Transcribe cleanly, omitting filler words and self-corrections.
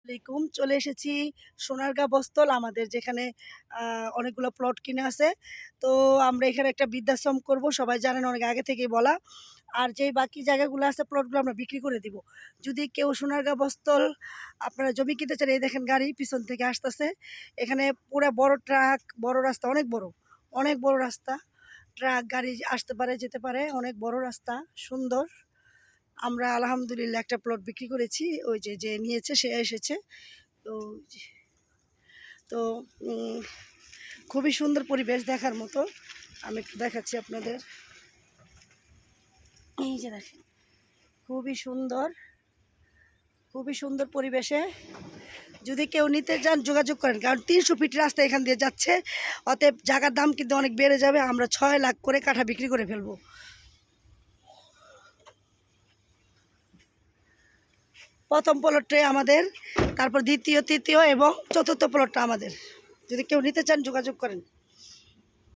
আলাইকুম, চলে এসেছি সোনারগাঁ বস্তল আমাদের যেখানে অনেকগুলো প্লট কিনে আছে। তো আমরা এখানে একটা বৃদ্ধাশ্রম করব, সবাই জানেন অনেক আগে থেকেই বলা। আর যেই বাকি জায়গাগুলো আছে প্লটগুলো আমরা বিক্রি করে দিব। যদি কেউ সোনারগাঁ বস্তল আপনারা জমি কিনতে চান, এই দেখেন গাড়ি পিছন থেকে আসতেছে। এখানে পুরা বড় ট্রাক, বড় রাস্তা, অনেক বড়, অনেক বড় রাস্তা। ট্রাক গাড়ি আসতে পারে, যেতে পারে, অনেক বড় রাস্তা, সুন্দর। আমরা আলহামদুলিল্লাহ একটা প্লট বিক্রি করেছি। ওই যে যে নিয়েছে সে এসেছে। তো তো উম, খুবই সুন্দর পরিবেশ, দেখার মতো। আমি একটু দেখাচ্ছি আপনাদের। এই যে দেখেন, খুবই সুন্দর, খুবই সুন্দর পরিবেশে। যদি কেউ নিতে চান যোগাযোগ করেন, কারণ 300 ফিট রাস্তা এখান দিয়ে যাচ্ছে। অতএব জায়গার দাম কিন্তু অনেক বেড়ে যাবে। আমরা 6 লাখ করে কাঠা বিক্রি করে ফেলবো। প্রথম প্লটটা আমাদের, তারপর দ্বিতীয়, তৃতীয় এবং চতুর্থ প্লটটা আমাদের। যদি কেউ নিতে চান যোগাযোগ করেন।